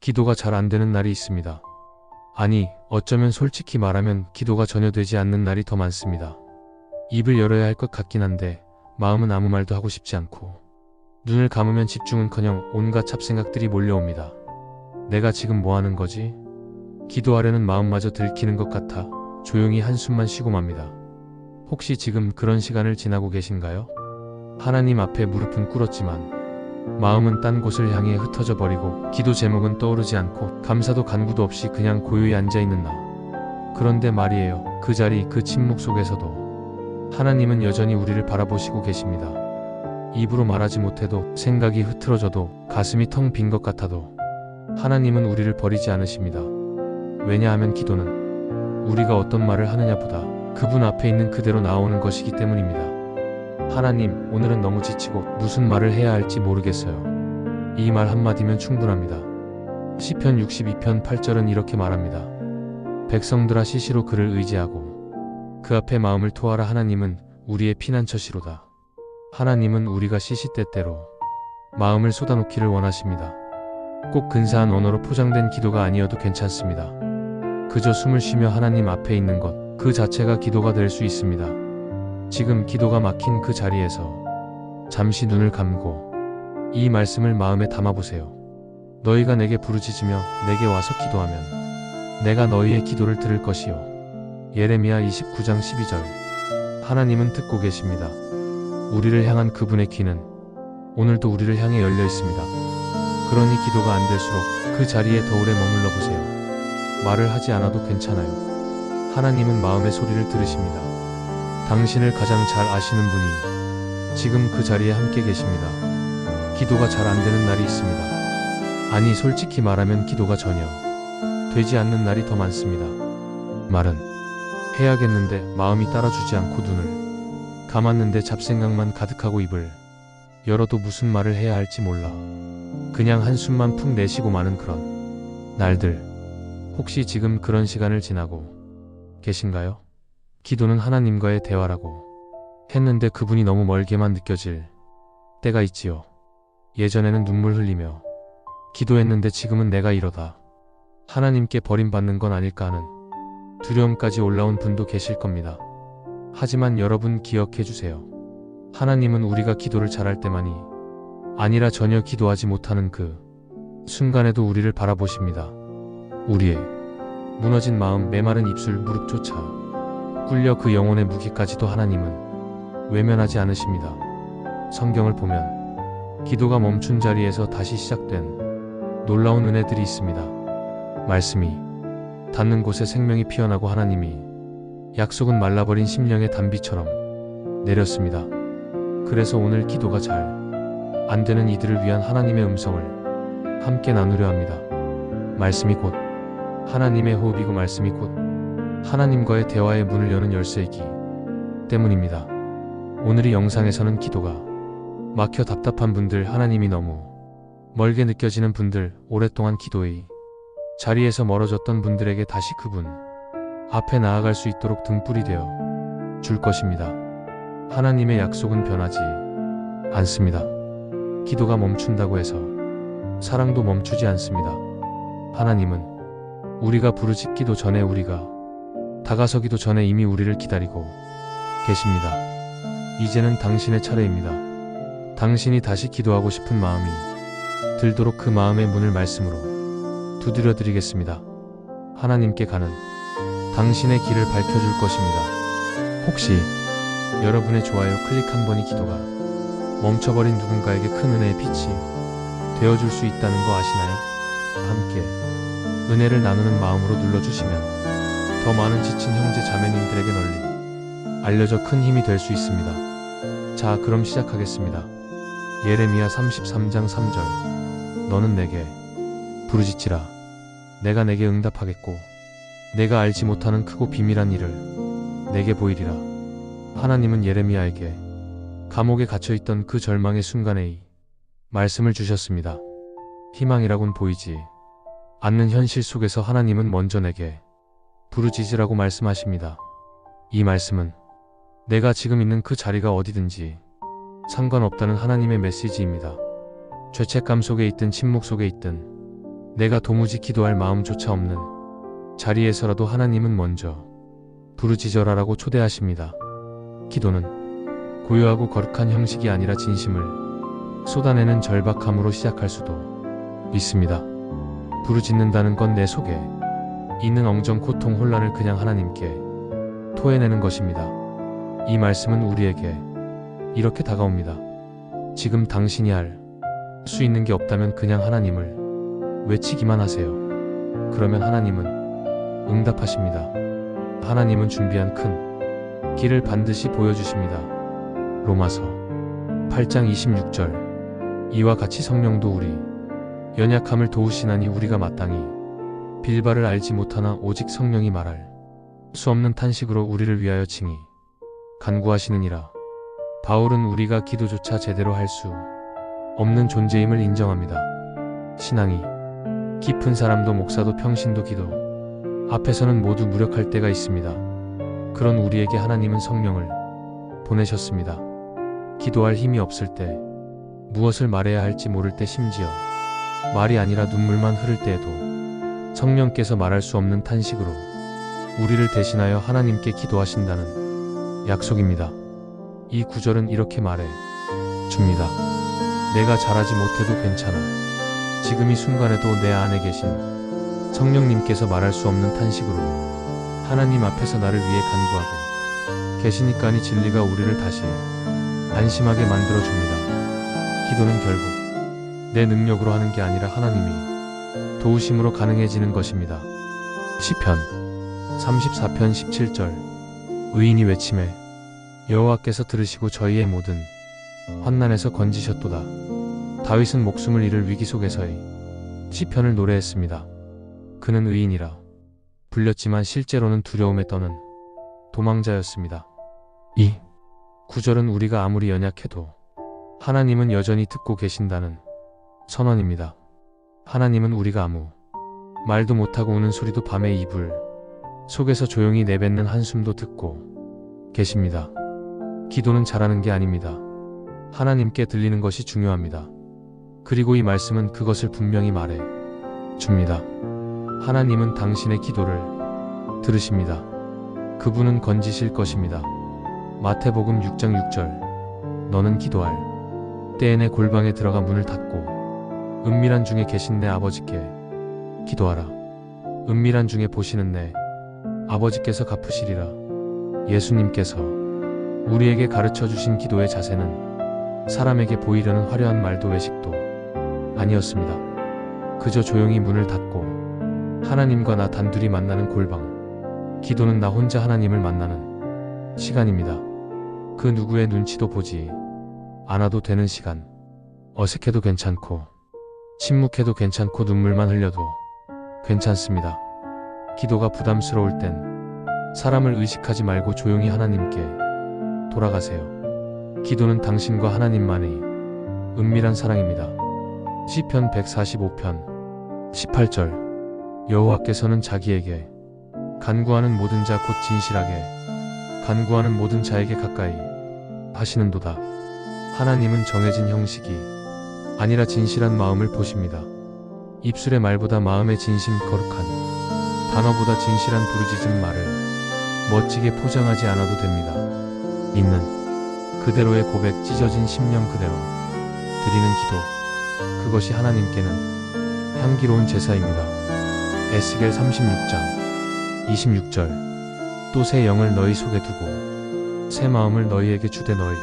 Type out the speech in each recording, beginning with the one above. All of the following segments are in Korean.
기도가 잘 안 되는 날이 있습니다. 아니, 어쩌면 솔직히 말하면 기도가 전혀 되지 않는 날이 더 많습니다. 입을 열어야 할 것 같긴 한데 마음은 아무 말도 하고 싶지 않고, 눈을 감으면 집중은커녕 온갖 잡생각들이 몰려옵니다. 내가 지금 뭐 하는 거지? 기도하려는 마음마저 들키는 것 같아 조용히 한숨만 쉬고 맙니다. 혹시 지금 그런 시간을 지나고 계신가요? 하나님 앞에 무릎은 꿇었지만 마음은 딴 곳을 향해 흩어져 버리고, 기도 제목은 떠오르지 않고 감사도 간구도 없이 그냥 고요히 앉아있는 나. 그런데 말이에요, 그 자리, 그 침묵 속에서도 하나님은 여전히 우리를 바라보시고 계십니다. 입으로 말하지 못해도, 생각이 흐트러져도, 가슴이 텅 빈 것 같아도 하나님은 우리를 버리지 않으십니다. 왜냐하면 기도는 우리가 어떤 말을 하느냐보다 그분 앞에 있는 그대로 나오는 것이기 때문입니다. 하나님, 오늘은 너무 지치고 무슨 말을 해야 할지 모르겠어요. 이 말 한마디면 충분합니다. 시편 62편 8절은 이렇게 말합니다. 백성들아, 시시로 그를 의지하고 그 앞에 마음을 토하라. 하나님은 우리의 피난처시로다. 하나님은 우리가 시시때때로 마음을 쏟아놓기를 원하십니다. 꼭 근사한 언어로 포장된 기도가 아니어도 괜찮습니다. 그저 숨을 쉬며 하나님 앞에 있는 것, 그 자체가 기도가 될 수 있습니다. 지금 기도가 막힌 그 자리에서 잠시 눈을 감고 이 말씀을 마음에 담아보세요. 너희가 내게 부르짖으며 내게 와서 기도하면 내가 너희의 기도를 들을 것이요. 예레미야 29장 12절. 하나님은 듣고 계십니다. 우리를 향한 그분의 귀는 오늘도 우리를 향해 열려 있습니다. 그러니 기도가 안 될수록 그 자리에 더 오래 머물러 보세요. 말을 하지 않아도 괜찮아요. 하나님은 마음의 소리를 들으십니다. 당신을 가장 잘 아시는 분이 지금 그 자리에 함께 계십니다. 기도가 잘 안 되는 날이 있습니다. 아니, 솔직히 말하면 기도가 전혀 되지 않는 날이 더 많습니다. 말은 해야겠는데 마음이 따라주지 않고, 눈을 감았는데 잡생각만 가득하고, 입을 열어도 무슨 말을 해야 할지 몰라 그냥 한숨만 푹 내쉬고 마는 그런 날들. 혹시 지금 그런 시간을 지나고 계신가요? 기도는 하나님과의 대화라고 했는데 그분이 너무 멀게만 느껴질 때가 있지요. 예전에는 눈물 흘리며 기도했는데 지금은 내가 이러다 하나님께 버림받는 건 아닐까 하는 두려움까지 올라온 분도 계실 겁니다. 하지만 여러분, 기억해 주세요. 하나님은 우리가 기도를 잘할 때만이 아니라 전혀 기도하지 못하는 그 순간에도 우리를 바라보십니다. 우리의 무너진 마음, 메마른 입술, 무릎조차 꿇려 그 영혼의 무게까지도 하나님은 외면하지 않으십니다. 성경을 보면 기도가 멈춘 자리에서 다시 시작된 놀라운 은혜들이 있습니다. 말씀이 닿는 곳에 생명이 피어나고, 하나님이 약속은 말라버린 심령의 단비처럼 내렸습니다. 그래서 오늘 기도가 잘 안 되는 이들을 위한 하나님의 음성을 함께 나누려 합니다. 말씀이 곧 하나님의 호흡이고, 말씀이 곧 하나님과의 대화의 문을 여는 열쇠이기 때문입니다. 오늘 이 영상에서는 기도가 막혀 답답한 분들, 하나님이 너무 멀게 느껴지는 분들, 오랫동안 기도의 자리에서 멀어졌던 분들에게 다시 그분 앞에 나아갈 수 있도록 등불이 되어 줄 것입니다. 하나님의 약속은 변하지 않습니다. 기도가 멈춘다고 해서 사랑도 멈추지 않습니다. 하나님은 우리가 부르짖기도 전에, 우리가 다가서기도 전에 이미 우리를 기다리고 계십니다. 이제는 당신의 차례입니다. 당신이 다시 기도하고 싶은 마음이 들도록 그 마음의 문을 말씀으로 두드려 드리겠습니다. 하나님께 가는 당신의 길을 밝혀줄 것입니다. 혹시 여러분의 좋아요 클릭 한 번이 기도가 멈춰버린 누군가에게 큰 은혜의 빛이 되어줄 수 있다는 거 아시나요? 함께 은혜를 나누는 마음으로 눌러주시면 더 많은 지친 형제 자매님들에게 널리 알려져 큰 힘이 될 수 있습니다. 자, 그럼 시작하겠습니다. 예레미야 33장 3절. 너는 내게 부르짖지라. 내가 내게 응답하겠고 내가 알지 못하는 크고 비밀한 일을 내게 보이리라. 하나님은 예레미야에게 감옥에 갇혀있던 그 절망의 순간에 이 말씀을 주셨습니다. 희망이라곤 보이지 않는 현실 속에서 하나님은 먼저 내게 부르짖으라고 말씀하십니다. 이 말씀은 내가 지금 있는 그 자리가 어디든지 상관없다는 하나님의 메시지입니다. 죄책감 속에 있든 침묵 속에 있든 내가 도무지 기도할 마음조차 없는 자리에서라도 하나님은 먼저 부르짖어라라고 초대하십니다. 기도는 고요하고 거룩한 형식이 아니라 진심을 쏟아내는 절박함으로 시작할 수도 있습니다. 부르짖는다는 건 내 속에 있는 엉정, 고통, 혼란을 그냥 하나님께 토해내는 것입니다. 이 말씀은 우리에게 이렇게 다가옵니다. 지금 당신이 할 수 있는 게 없다면 그냥 하나님을 외치기만 하세요. 그러면 하나님은 응답하십니다. 하나님은 준비한 큰 길을 반드시 보여주십니다. 로마서 8장 26절. 이와 같이 성령도 우리 연약함을 도우시나니 우리가 마땅히 빌바를 알지 못하나 오직 성령이 말할 수 없는 탄식으로 우리를 위하여 칭히 간구하시느니라. 바울은 우리가 기도조차 제대로 할 수 없는 존재임을 인정합니다. 신앙이 깊은 사람도 목사도 평신도 기도 앞에서는 모두 무력할 때가 있습니다. 그런 우리에게 하나님은 성령을 보내셨습니다. 기도할 힘이 없을 때, 무엇을 말해야 할지 모를 때, 심지어 말이 아니라 눈물만 흐를 때에도 성령께서 말할 수 없는 탄식으로 우리를 대신하여 하나님께 기도하신다는 약속입니다. 이 구절은 이렇게 말해 줍니다. 내가 잘하지 못해도 괜찮아. 지금 이 순간에도 내 안에 계신 성령님께서 말할 수 없는 탄식으로 하나님 앞에서 나를 위해 간구하고 계시니까니 진리가 우리를 다시 안심하게 만들어줍니다. 기도는 결국 내 능력으로 하는 게 아니라 하나님이 도우심으로 가능해지는 것입니다. 시편 34편 17절. 의인이 외침에 여호와께서 들으시고 저희의 모든 환난에서 건지셨도다. 다윗은 목숨을 잃을 위기 속에서의 시편을 노래했습니다. 그는 의인이라 불렸지만 실제로는 두려움에 떠는 도망자였습니다. 이 구절은 우리가 아무리 연약해도 하나님은 여전히 듣고 계신다는 선언입니다. 하나님은 우리가 아무 말도 못하고 우는 소리도 밤의 이불 속에서 조용히 내뱉는 한숨도 듣고 계십니다. 기도는 잘하는 게 아닙니다. 하나님께 들리는 것이 중요합니다. 그리고 이 말씀은 그것을 분명히 말해 줍니다. 하나님은 당신의 기도를 들으십니다. 그분은 건지실 것입니다. 마태복음 6장 6절. 너는 기도할 때에 내 골방에 들어가 문을 닫고 은밀한 중에 계신 내 아버지께 기도하라. 은밀한 중에 보시는 내 아버지께서 갚으시리라. 예수님께서 우리에게 가르쳐 주신 기도의 자세는 사람에게 보이려는 화려한 말도 외식도 아니었습니다. 그저 조용히 문을 닫고 하나님과 나 단둘이 만나는 골방. 기도는 나 혼자 하나님을 만나는 시간입니다. 그 누구의 눈치도 보지 않아도 되는 시간. 어색해도 괜찮고 침묵해도 괜찮고 눈물만 흘려도 괜찮습니다. 기도가 부담스러울 땐 사람을 의식하지 말고 조용히 하나님께 돌아가세요. 기도는 당신과 하나님만의 은밀한 사랑입니다. 시편 145편 18절. 여호와께서는 자기에게 간구하는 모든 자 곧 진실하게 간구하는 모든 자에게 가까이 하시는도다. 하나님은 정해진 형식이 아니라 진실한 마음을 보십니다. 입술의 말보다 마음의 진심, 거룩한 단어보다 진실한 부르짖은 말을 멋지게 포장하지 않아도 됩니다. 있는 그대로의 고백, 찢어진 심령 그대로 드리는 기도. 그것이 하나님께는 향기로운 제사입니다. 에스겔 36장 26절. 또 새 영을 너희 속에 두고 새 마음을 너희에게 주되 너희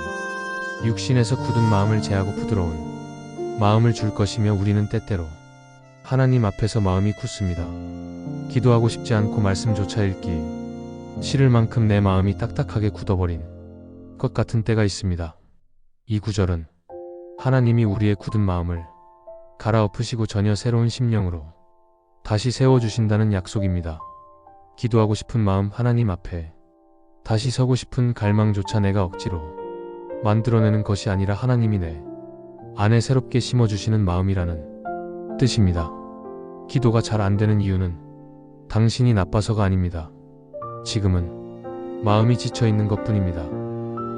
육신에서 굳은 마음을 제하고 부드러운 마음을 줄 것이며 우리는 때때로 하나님 앞에서 마음이 굳습니다. 기도하고 싶지 않고 말씀조차 읽기 싫을 만큼 내 마음이 딱딱하게 굳어버린 것 같은 때가 있습니다. 이 구절은 하나님이 우리의 굳은 마음을 갈아엎으시고 전혀 새로운 심령으로 다시 세워주신다는 약속입니다. 기도하고 싶은 마음, 하나님 앞에 다시 서고 싶은 갈망조차 내가 억지로 만들어내는 것이 아니라 하나님이 내 안에 새롭게 심어주시는 마음이라는 뜻입니다. 기도가 잘 안 되는 이유는 당신이 나빠서가 아닙니다. 지금은 마음이 지쳐있는 것뿐입니다.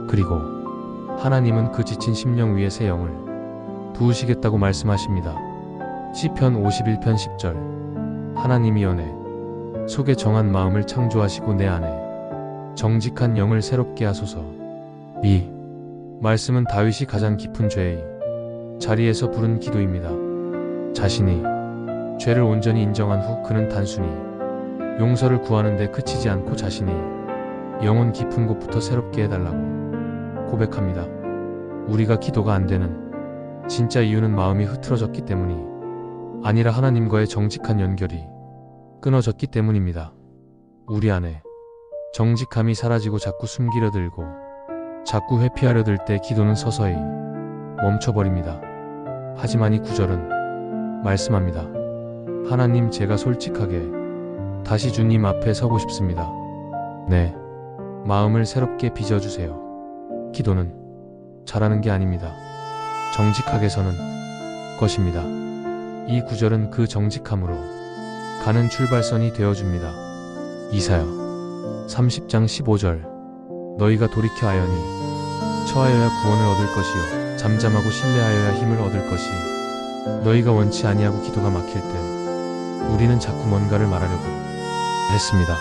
그리고 하나님은 그 지친 심령 위에 새 영을 부으시겠다고 말씀하십니다. 시편 51편 10절. 하나님이 연애 속에 정한 마음을 창조하시고 내 안에 정직한 영을 새롭게 하소서. 이 말씀은 다윗이 가장 깊은 죄의 자리에서 부른 기도입니다. 자신이 죄를 온전히 인정한 후 그는 단순히 용서를 구하는 데 그치지 않고 자신이 영혼 깊은 곳부터 새롭게 해달라고 고백합니다. 우리가 기도가 안 되는 진짜 이유는 마음이 흐트러졌기 때문이 아니라 하나님과의 정직한 연결이 끊어졌기 때문입니다. 우리 안에 정직함이 사라지고 자꾸 숨기려 들고 자꾸 회피하려 들 때 기도는 서서히 멈춰버립니다. 하지만 이 구절은 말씀합니다. 하나님, 제가 솔직하게 다시 주님 앞에 서고 싶습니다. 네, 마음을 새롭게 빚어주세요. 기도는 잘하는 게 아닙니다. 정직하게 서는 것입니다. 이 구절은 그 정직함으로 가는 출발선이 되어줍니다. 이사야 30장 15절. 너희가 돌이켜 하여니 처하여야 구원을 얻을 것이요 잠잠하고 신뢰하여야 힘을 얻을 것이. 너희가 원치 아니하고 기도가 막힐 때 우리는 자꾸 뭔가를 말하려고 했습니다.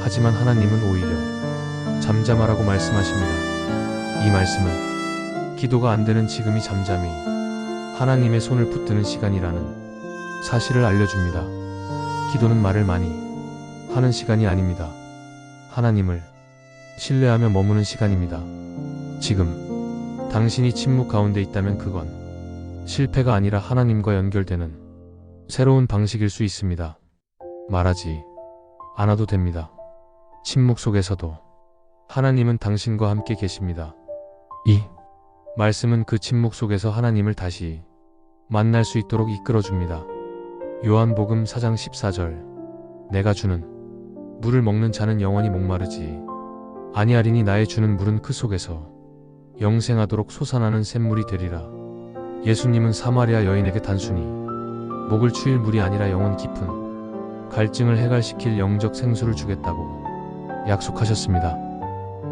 하지만 하나님은 오히려 잠잠하라고 말씀하십니다. 이 말씀은 기도가 안 되는 지금이 잠잠히 하나님의 손을 붙드는 시간이라는 사실을 알려줍니다. 기도는 말을 많이 하는 시간이 아닙니다. 하나님을 신뢰하며 머무는 시간입니다. 지금 당신이 침묵 가운데 있다면 그건 실패가 아니라 하나님과 연결되는 새로운 방식일 수 있습니다. 말하지 않아도 됩니다. 침묵 속에서도 하나님은 당신과 함께 계십니다. 이 말씀은 그 침묵 속에서 하나님을 다시 만날 수 있도록 이끌어줍니다. 요한복음 4장 14절. 내가 주는 물을 먹는 자는 영원히 목마르지 아니하리니 나의 주는 물은 그 속에서 영생하도록 솟아나는 샘물이 되리라. 예수님은 사마리아 여인에게 단순히 목을 추일 물이 아니라 영혼 깊은 갈증을 해갈시킬 영적 생수를 주겠다고 약속하셨습니다.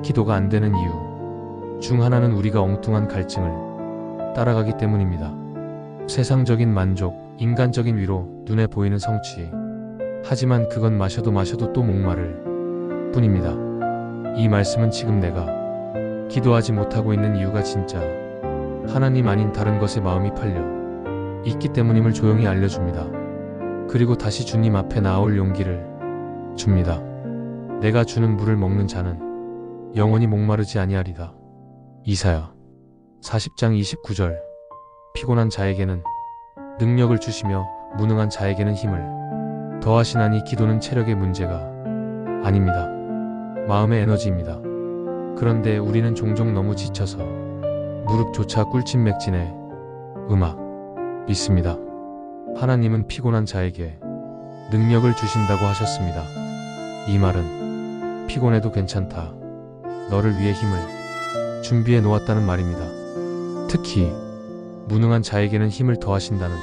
기도가 안 되는 이유 중 하나는 우리가 엉뚱한 갈증을 따라가기 때문입니다. 세상적인 만족, 인간적인 위로, 눈에 보이는 성취. 하지만 그건 마셔도 또 목마를 뿐입니다. 이 말씀은 지금 내가 기도하지 못하고 있는 이유가 진짜 하나님 아닌 다른 것에 마음이 팔려 있기 때문임을 조용히 알려줍니다. 그리고 다시 주님 앞에 나아올 용기를 줍니다. 내가 주는 물을 먹는 자는 영원히 목마르지 아니하리다. 이사야 40장 29절. 피곤한 자에게는 능력을 주시며 무능한 자에게는 힘을 더하시나니. 기도는 체력의 문제가 아닙니다. 마음의 에너지입니다. 그런데 우리는 종종 너무 지쳐서 무릎조차 꿀침맥진해 음악 믿습니다. 하나님은 피곤한 자에게 능력을 주신다고 하셨습니다. 이 말은 피곤해도 괜찮다, 너를 위해 힘을 준비해 놓았다는 말입니다. 특히 무능한 자에게는 힘을 더하신다는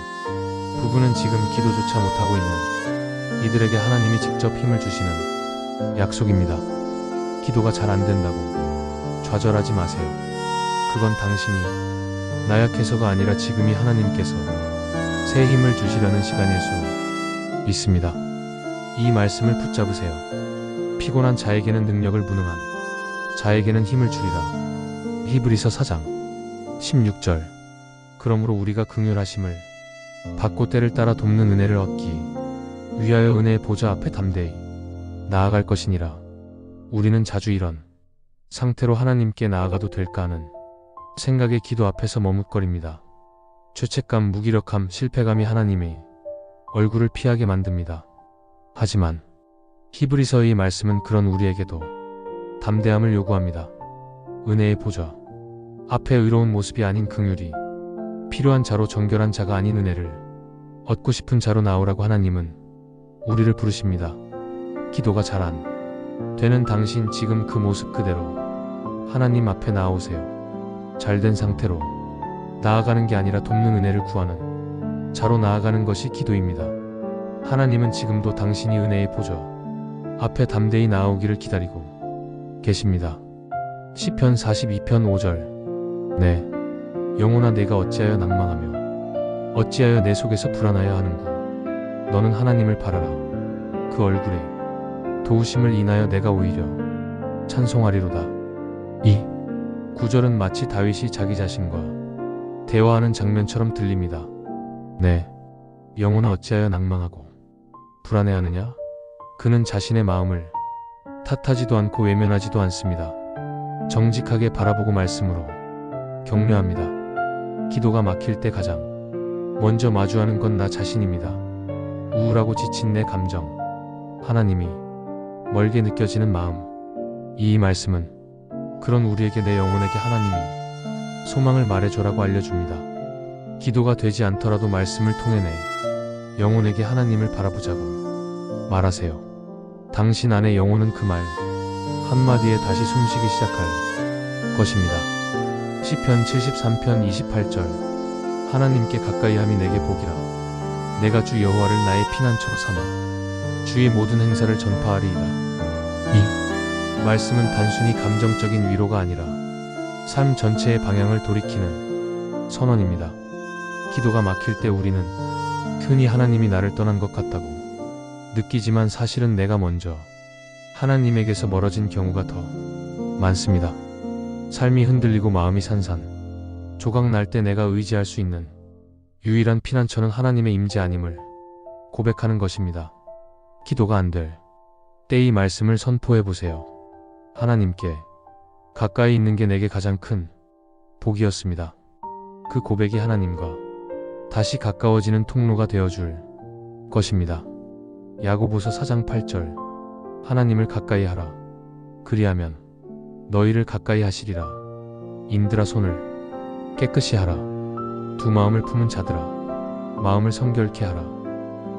부분은 지금 기도조차 못하고 있는 이들에게 하나님이 직접 힘을 주시는 약속입니다. 기도가 잘 안 된다고 좌절하지 마세요. 그건 당신이 나약해서가 아니라 지금이 하나님께서 새 힘을 주시려는 시간일 수 있습니다. 이 말씀을 붙잡으세요. 피곤한 자에게는 능력을, 무능한 자에게는 힘을 주리라. 히브리서 4장 16절. 그러므로 우리가 긍휼하심을 받고 때를 따라 돕는 은혜를 얻기 위하여 은혜의 보좌 앞에 담대히 나아갈 것이니라. 우리는 자주 이런 상태로 하나님께 나아가도 될까 하는 생각에 기도 앞에서 머뭇거립니다. 죄책감, 무기력함, 실패감이 하나님의 얼굴을 피하게 만듭니다. 하지만 히브리서의 말씀은 그런 우리에게도 담대함을 요구합니다. 은혜의 보좌 앞에 의로운 모습이 아닌 긍휼이 필요한 자로, 정결한 자가 아닌 은혜를 얻고 싶은 자로 나오라고 하나님은 우리를 부르십니다. 기도가 잘 안 되는 당신, 지금 그 모습 그대로 하나님 앞에 나아오세요. 잘된 상태로 나아가는 게 아니라 돕는 은혜를 구하는 자로 나아가는 것이 기도입니다. 하나님은 지금도 당신이 은혜의 보좌 앞에 담대히 나아오기를 기다리고 계십니다. 시편 42편 5절. 네, 영혼아, 내가 어찌하여 낭망하며 어찌하여 내 속에서 불안하여 하는구. 너는 하나님을 바라라. 그 얼굴에 도우심을 인하여 내가 오히려 찬송하리로다. 이 구절은 마치 다윗이 자기 자신과 대화하는 장면처럼 들립니다. 내 영혼은 어찌하여 낭망하고 불안해하느냐? 그는 자신의 마음을 탓하지도 않고 외면하지도 않습니다. 정직하게 바라보고 말씀으로 격려합니다. 기도가 막힐 때 가장 먼저 마주하는 건 나 자신입니다. 우울하고 지친 내 감정, 하나님이 멀게 느껴지는 마음. 이 말씀은 그런 우리에게 내 영혼에게 하나님이 소망을 말해줘라고 알려줍니다. 기도가 되지 않더라도 말씀을 통해 내 영혼에게 하나님을 바라보자고 말하세요. 당신 안의 영혼은 그 말 한마디에 다시 숨쉬기 시작할 것입니다. 시편 73편 28절 하나님께 가까이 함이 내게 복이라. 내가 주 여호와를 나의 피난처로 삼아 주의 모든 행사를 전파하리이다. 이 말씀은 단순히 감정적인 위로가 아니라 삶 전체의 방향을 돌이키는 선언입니다. 기도가 막힐 때 우리는 흔히 하나님이 나를 떠난 것 같다고 느끼지만 사실은 내가 먼저 하나님에게서 멀어진 경우가 더 많습니다. 삶이 흔들리고 마음이 산산 조각 날 때 내가 의지할 수 있는 유일한 피난처는 하나님의 임재 아님을 고백하는 것입니다. 기도가 안 될 때 이 말씀을 선포해 보세요. 하나님께 가까이 있는 게 내게 가장 큰 복이었습니다. 그 고백이 하나님과 다시 가까워지는 통로가 되어줄 것입니다. 야고보서 4장 8절 하나님을 가까이 하라. 그리하면 너희를 가까이 하시리라. 인들아 손을 깨끗이 하라. 두 마음을 품은 자들아 마음을 성결케 하라.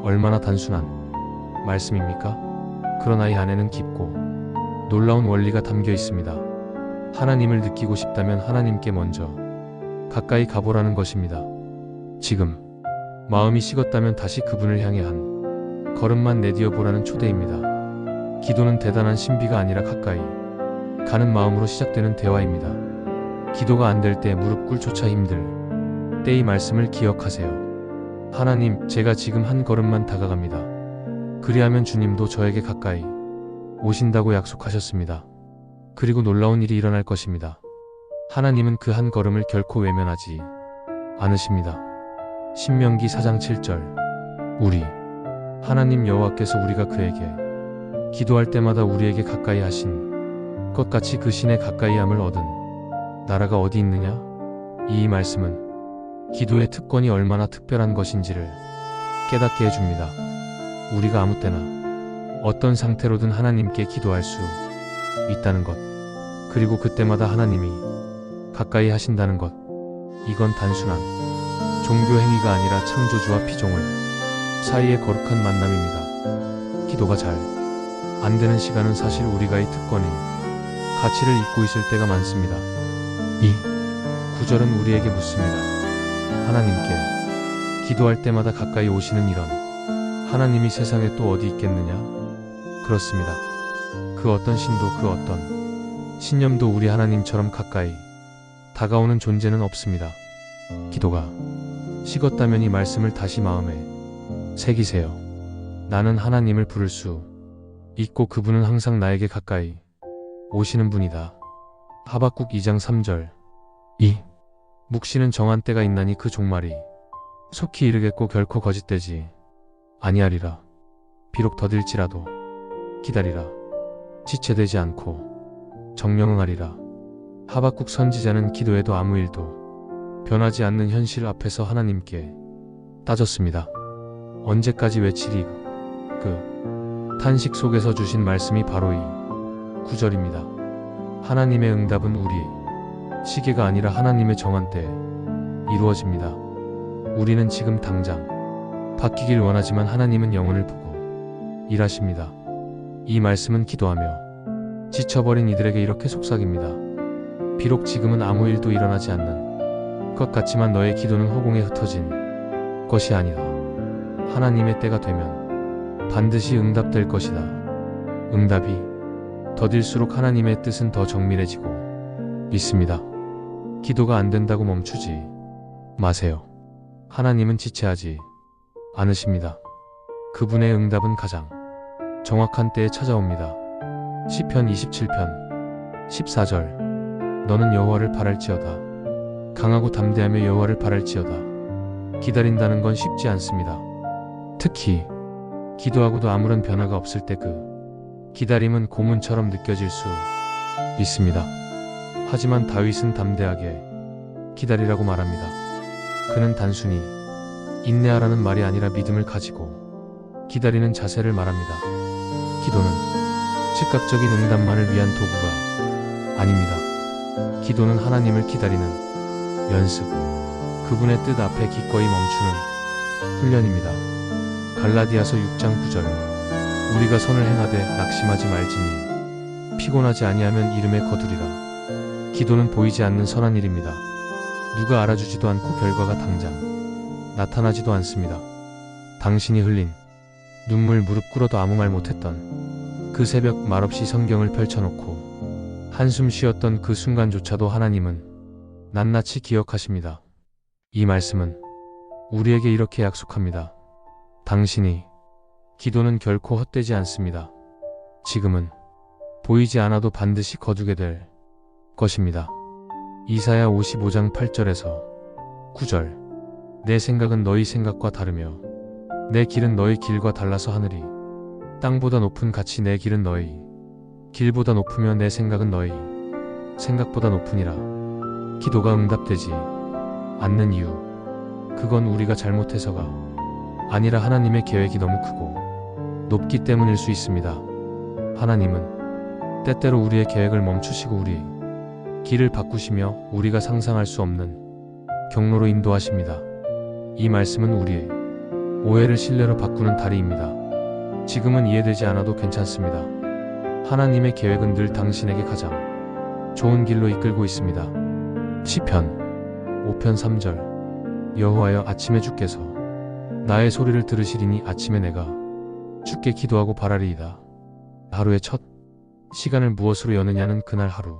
얼마나 단순한 말씀입니까? 그러나 이 안에는 깊고 놀라운 원리가 담겨 있습니다. 하나님을 느끼고 싶다면 하나님께 먼저 가까이 가보라는 것입니다. 지금 마음이 식었다면 다시 그분을 향해 한 걸음만 내디어 보라는 초대입니다. 기도는 대단한 신비가 아니라 가까이 가는 마음으로 시작되는 대화입니다. 기도가 안 될 때 무릎 꿇조차 힘들 때 이 말씀을 기억하세요. 하나님, 제가 지금 한 걸음만 다가갑니다. 그리하면 주님도 저에게 가까이 오신다고 약속하셨습니다. 그리고 놀라운 일이 일어날 것입니다. 하나님은 그 한 걸음을 결코 외면하지 않으십니다. 신명기 4장 7절 우리 하나님 여호와께서 우리가 그에게 기도할 때마다 우리에게 가까이 하신 것 같이 그 신의 가까이함을 얻은 나라가 어디 있느냐? 이 말씀은 기도의 특권이 얼마나 특별한 것인지를 깨닫게 해줍니다. 우리가 아무 때나 어떤 상태로든 하나님께 기도할 수 있다는 것, 그리고 그때마다 하나님이 가까이 하신다는 것, 이건 단순한 종교 행위가 아니라 창조주와 피조물 사이의 거룩한 만남입니다. 기도가 잘 안 되는 시간은 사실 우리가 이 특권의 가치를 잊고 있을 때가 많습니다. 이 구절은 우리에게 묻습니다. 하나님께 기도할 때마다 가까이 오시는 이런 하나님이 세상에 또 어디 있겠느냐? 그렇습니다. 그 어떤 신도 그 어떤 신념도 우리 하나님처럼 가까이 다가오는 존재는 없습니다. 기도가 식었다면 이 말씀을 다시 마음에 새기세요. 나는 하나님을 부를 수 있고 그분은 항상 나에게 가까이 오시는 분이다. 하박국 2장 3절 이 묵시는 정한 때가 있나니 그 종말이 속히 이르겠고 결코 거짓되지 아니하리라. 비록 더딜지라도 기다리라. 지체되지 않고 정령응하리라. 하박국 선지자는 기도에도 아무 일도 변하지 않는 현실 앞에서 하나님께 따졌습니다. 언제까지 외치리? 그 탄식 속에서 주신 말씀이 바로 이 구절입니다. 하나님의 응답은 우리의 시계가 아니라 하나님의 정한 때에 이루어집니다. 우리는 지금 당장 바뀌길 원하지만 하나님은 영혼을 보고 일하십니다. 이 말씀은 기도하며 지쳐버린 이들에게 이렇게 속삭입니다. 비록 지금은 아무 일도 일어나지 않는 것 같지만 너의 기도는 허공에 흩어진 것이 아니다. 하나님의 때가 되면 반드시 응답될 것이다. 응답이 더딜수록 하나님의 뜻은 더 정밀해지고 있습니다. 기도가 안 된다고 멈추지 마세요. 하나님은 지체하지 않으십니다. 그분의 응답은 가장 정확한 때에 찾아옵니다. 시편 27편 14절 너는 여호와를 바랄지어다. 강하고 담대하며 여호와를 바랄지어다. 기다린다는 건 쉽지 않습니다. 특히 기도하고도 아무런 변화가 없을 때 그 기다림은 고문처럼 느껴질 수 있습니다. 하지만 다윗은 담대하게 기다리라고 말합니다. 그는 단순히 인내하라는 말이 아니라 믿음을 가지고 기다리는 자세를 말합니다. 기도는 즉각적인 응답만을 위한 도구가 아닙니다. 기도는 하나님을 기다리는 연습, 그분의 뜻 앞에 기꺼이 멈추는 훈련입니다. 갈라디아서 6장 9절 우리가 선을 행하되 낙심하지 말지니 피곤하지 아니하면 이름에 거두리라. 기도는 보이지 않는 선한 일입니다. 누가 알아주지도 않고 결과가 당장 나타나지도 않습니다. 당신이 흘린 눈물 무릎 꿇어도 아무 말 못했던 그 새벽 말없이 성경을 펼쳐놓고 한숨 쉬었던 그 순간조차도 하나님은 낱낱이 기억하십니다. 이 말씀은 우리에게 이렇게 약속합니다. 당신이 기도는 결코 헛되지 않습니다. 지금은 보이지 않아도 반드시 거두게 될 것입니다. 이사야 55장 8절에서 9절 내 생각은 너희 생각과 다르며 내 길은 너희 길과 달라서 하늘이 땅보다 높은 같이 내 길은 너희 길보다 높으며 내 생각은 너희 생각보다 높으니라. 기도가 응답되지 않는 이유, 그건 우리가 잘못해서가 아니라 하나님의 계획이 너무 크고 높기 때문일 수 있습니다. 하나님은 때때로 우리의 계획을 멈추시고 우리의 길을 바꾸시며 우리가 상상할 수 없는 경로로 인도하십니다. 이 말씀은 우리의 오해를 신뢰로 바꾸는 다리입니다. 지금은 이해되지 않아도 괜찮습니다. 하나님의 계획은 늘 당신에게 가장 좋은 길로 이끌고 있습니다. 시편 5편 3절 여호와여 아침에 주께서 나의 소리를 들으시리니 아침에 내가 주께 기도하고 바라리이다. 하루의 첫 시간을 무엇으로 여느냐는 그날 하루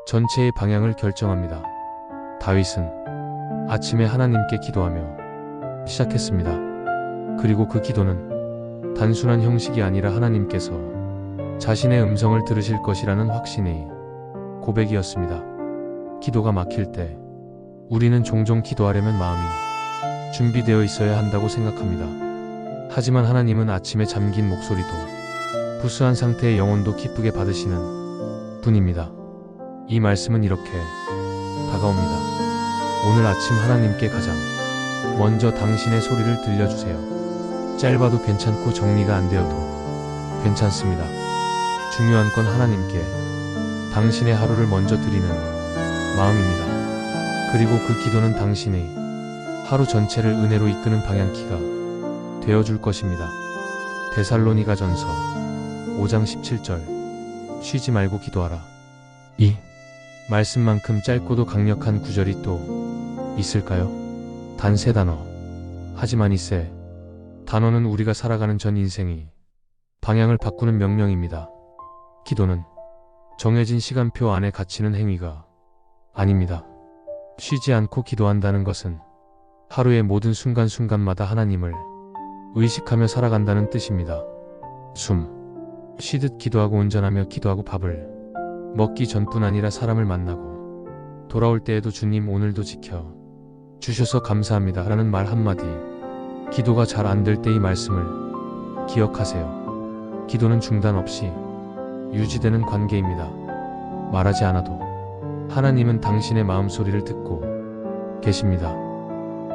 전체의 방향을 결정합니다. 다윗은 아침에 하나님께 기도하며 시작했습니다. 그리고 그 기도는 단순한 형식이 아니라 하나님께서 자신의 음성을 들으실 것이라는 확신의 고백이었습니다. 기도가 막힐 때 우리는 종종 기도하려면 마음이 준비되어 있어야 한다고 생각합니다. 하지만 하나님은 아침에 잠긴 목소리도 부수한 상태의 영혼도 기쁘게 받으시는 분입니다. 이 말씀은 이렇게 다가옵니다. 오늘 아침 하나님께 가장 먼저 당신의 소리를 들려주세요. 짧아도 괜찮고 정리가 안 되어도 괜찮습니다. 중요한 건 하나님께 당신의 하루를 먼저 드리는 마음입니다. 그리고 그 기도는 당신의 하루 전체를 은혜로 이끄는 방향키가 되어줄 것입니다. 데살로니가전서 5장 17절 쉬지 말고 기도하라. 이 말씀만큼 짧고도 강력한 구절이 또 있을까요? 단 세 단어. 하지만 이 세 단어는 우리가 살아가는 전 인생이 방향을 바꾸는 명령입니다. 기도는 정해진 시간표 안에 갇히는 행위가 아닙니다. 쉬지 않고 기도한다는 것은 하루의 모든 순간순간마다 하나님을 의식하며 살아간다는 뜻입니다. 숨 쉬듯 기도하고 운전하며 기도하고 밥을 먹기 전뿐 아니라 사람을 만나고 돌아올 때에도 주님 오늘도 지켜 주셔서 감사합니다 라는 말 한마디. 기도가 잘 안 될 때 이 말씀을 기억하세요. 기도는 중단 없이 유지되는 관계입니다. 말하지 않아도 하나님은 당신의 마음 소리를 듣고 계십니다.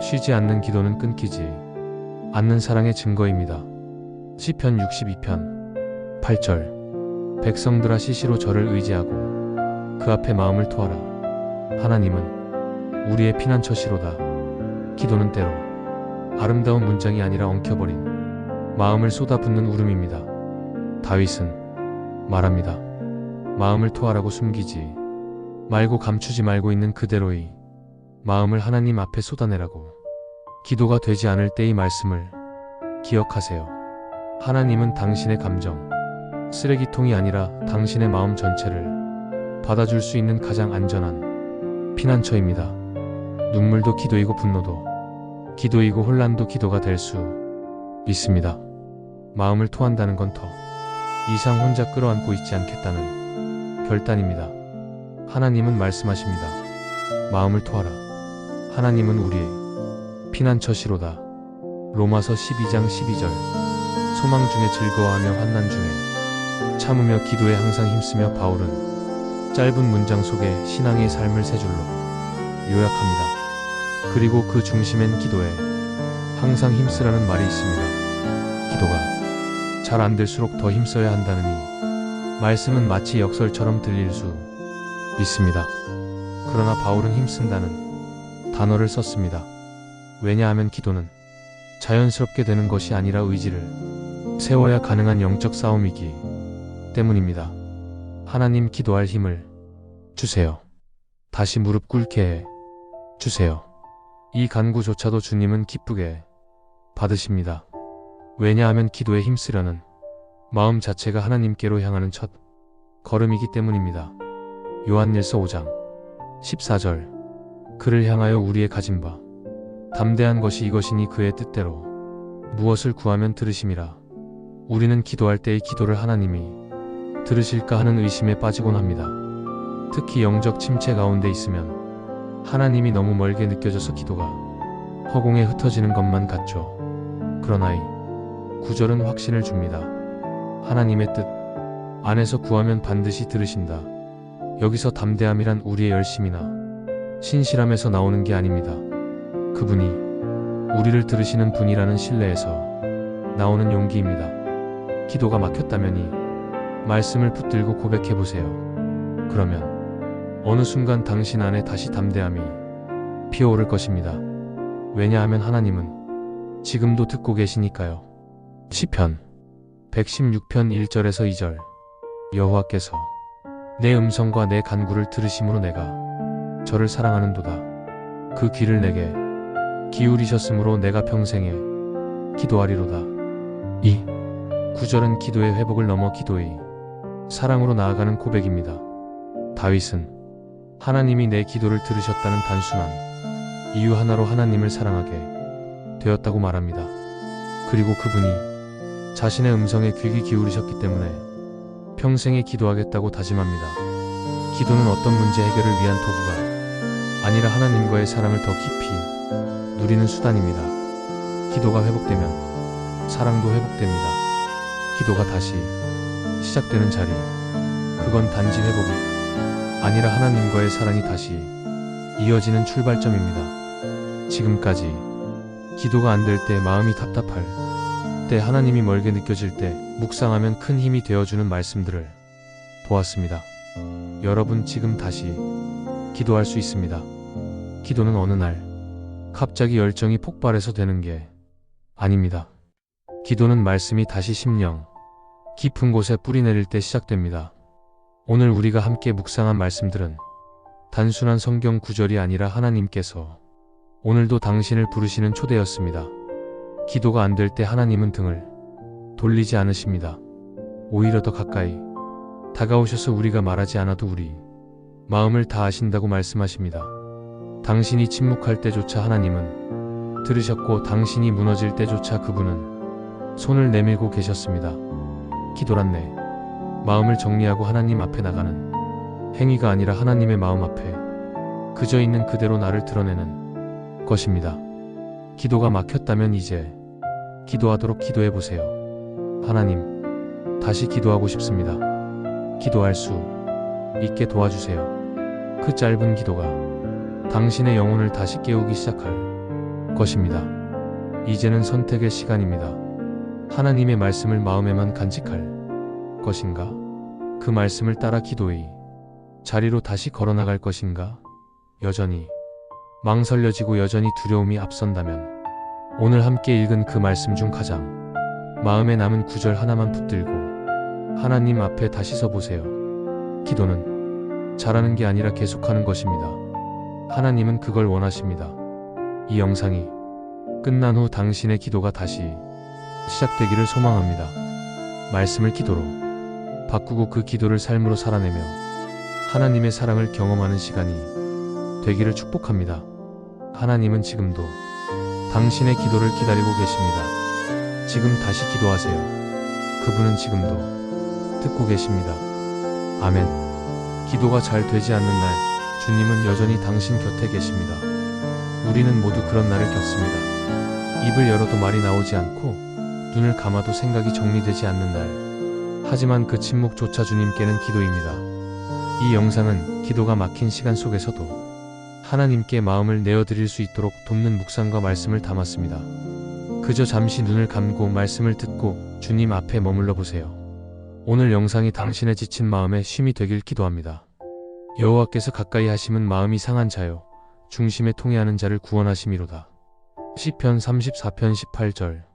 쉬지 않는 기도는 끊기지 않는 사랑의 증거입니다. 시편 62편 8절 백성들아 시시로 저를 의지하고 그 앞에 마음을 토하라. 하나님은 우리의 피난처시로다. 기도는 때로 아름다운 문장이 아니라 엉켜버린 마음을 쏟아붓는 울음입니다. 다윗은 말합니다. 마음을 토하라고 숨기지 말고 감추지 말고 있는 그대로의 마음을 하나님 앞에 쏟아내라고. 기도가 되지 않을 때 이 말씀을 기억하세요. 하나님은 당신의 감정 쓰레기통이 아니라 당신의 마음 전체를 받아줄 수 있는 가장 안전한 피난처입니다. 눈물도 기도이고 분노도 기도이고 혼란도 기도가 될 수 있습니다. 마음을 토한다는 건 더 이상 혼자 끌어안고 있지 않겠다는 결단입니다. 하나님은 말씀하십니다. 마음을 토하라. 하나님은 우리의 피난처시로다. 로마서 12장 12절. 소망 중에 즐거워하며 환난 중에 참으며 기도에 항상 힘쓰며. 바울은 짧은 문장 속에 신앙의 삶을 세 줄로 요약합니다. 그리고 그 중심엔 기도에 항상 힘쓰라는 말이 있습니다. 기도가 잘 안 될수록 더 힘써야 한다는 이 말씀은 마치 역설처럼 들릴 수 있습니다. 그러나 바울은 힘쓴다는 단어를 썼습니다. 왜냐하면 기도는 자연스럽게 되는 것이 아니라 의지를 세워야 가능한 영적 싸움이기 때문입니다. 하나님, 기도할 힘을 주세요. 다시 무릎 꿇게 해 주세요. 이 간구조차도 주님은 기쁘게 받으십니다. 왜냐하면 기도에 힘쓰려는 마음 자체가 하나님께로 향하는 첫 걸음이기 때문입니다. 요한일서 5장 14절. 그를 향하여 우리의 가진 바 담대한 것이 이것이니 그의 뜻대로 무엇을 구하면 들으심이라. 우리는 기도할 때의 기도를 하나님이 들으실까 하는 의심에 빠지곤 합니다. 특히 영적 침체 가운데 있으면 하나님이 너무 멀게 느껴져서 기도가 허공에 흩어지는 것만 같죠. 그러나 이 구절은 확신을 줍니다. 하나님의 뜻 안에서 구하면 반드시 들으신다. 여기서 담대함이란 우리의 열심이나 신실함에서 나오는 게 아닙니다. 그분이 우리를 들으시는 분이라는 신뢰에서 나오는 용기입니다. 기도가 막혔다면 이 말씀을 붙들고 고백해보세요. 그러면 어느 순간 당신 안에 다시 담대함이 피어오를 것입니다. 왜냐하면 하나님은 지금도 듣고 계시니까요. 시편 116편 1절에서 2절. 여호와께서 내 음성과 내 간구를 들으심으로 내가 저를 사랑하는도다. 그 귀를 내게 기울이셨으므로 내가 평생에 기도하리로다. 이 구절은 기도의 회복을 넘어 기도의 사랑으로 나아가는 고백입니다. 다윗은 하나님이 내 기도를 들으셨다는 단순한 이유 하나로 하나님을 사랑하게 되었다고 말합니다. 그리고 그분이 자신의 음성에 귀 기울이셨기 때문에 평생에 기도하겠다고 다짐합니다. 기도는 어떤 문제 해결을 위한 도구가 아니라 하나님과의 사랑을 더 깊이 누리는 수단입니다. 기도가 회복되면 사랑도 회복됩니다. 기도가 다시 시작되는 자리, 그건 단지 회복이 아니라 하나님과의 사랑이 다시 이어지는 출발점입니다. 지금까지 기도가 안 될 때, 마음이 답답할 때, 하나님이 멀게 느껴질 때 묵상하면 큰 힘이 되어주는 말씀들을 보았습니다. 여러분, 지금 다시 기도할 수 있습니다. 기도는 어느 날 갑자기 열정이 폭발해서 되는 게 아닙니다. 기도는 말씀이 다시 심령 깊은 곳에 뿌리내릴 때 시작됩니다. 오늘 우리가 함께 묵상한 말씀들은 단순한 성경 구절이 아니라 하나님께서 오늘도 당신을 부르시는 초대였습니다. 기도가 안 될 때 하나님은 등을 돌리지 않으십니다. 오히려 더 가까이 다가오셔서 우리가 말하지 않아도 우리 마음을 다 아신다고 말씀하십니다. 당신이 침묵할 때조차 하나님은 들으셨고, 당신이 무너질 때조차 그분은 손을 내밀고 계셨습니다. 기도란 내 마음을 정리하고 하나님 앞에 나가는 행위가 아니라 하나님의 마음 앞에 그저 있는 그대로 나를 드러내는 것입니다. 기도가 막혔다면 이제 기도하도록 기도해보세요. 하나님, 다시 기도하고 싶습니다. 기도할 수 있게 도와주세요. 그 짧은 기도가 당신의 영혼을 다시 깨우기 시작할 것입니다. 이제는 선택의 시간입니다. 하나님의 말씀을 마음에만 간직할 것인가? 그 말씀을 따라 기도의 자리로 다시 걸어나갈 것인가? 여전히 망설여지고 여전히 두려움이 앞선다면 오늘 함께 읽은 그 말씀 중 가장 마음에 남은 구절 하나만 붙들고 하나님 앞에 다시 서보세요. 기도는 잘하는 게 아니라 계속하는 것입니다. 하나님은 그걸 원하십니다. 이 영상이 끝난 후 당신의 기도가 다시 시작되기를 소망합니다. 말씀을 기도로 바꾸고 그 기도를 삶으로 살아내며 하나님의 사랑을 경험하는 시간이 되기를 축복합니다. 하나님은 지금도 당신의 기도를 기다리고 계십니다. 지금 다시 기도하세요. 그분은 지금도 듣고 계십니다. 아멘. 기도가 잘 되지 않는 날, 주님은 여전히 당신 곁에 계십니다. 우리는 모두 그런 날을 겪습니다. 입을 열어도 말이 나오지 않고 눈을 감아도 생각이 정리되지 않는 날. 하지만 그 침묵조차 주님께는 기도입니다. 이 영상은 기도가 막힌 시간 속에서도 하나님께 마음을 내어드릴 수 있도록 돕는 묵상과 말씀을 담았습니다. 그저 잠시 눈을 감고 말씀을 듣고 주님 앞에 머물러 보세요. 오늘 영상이 당신의 지친 마음에 쉼이 되길 기도합니다. 여호와께서 가까이 하심은 마음이 상한 자요 중심에 통해하는 자를 구원하심이로다. 시편 34편 18절.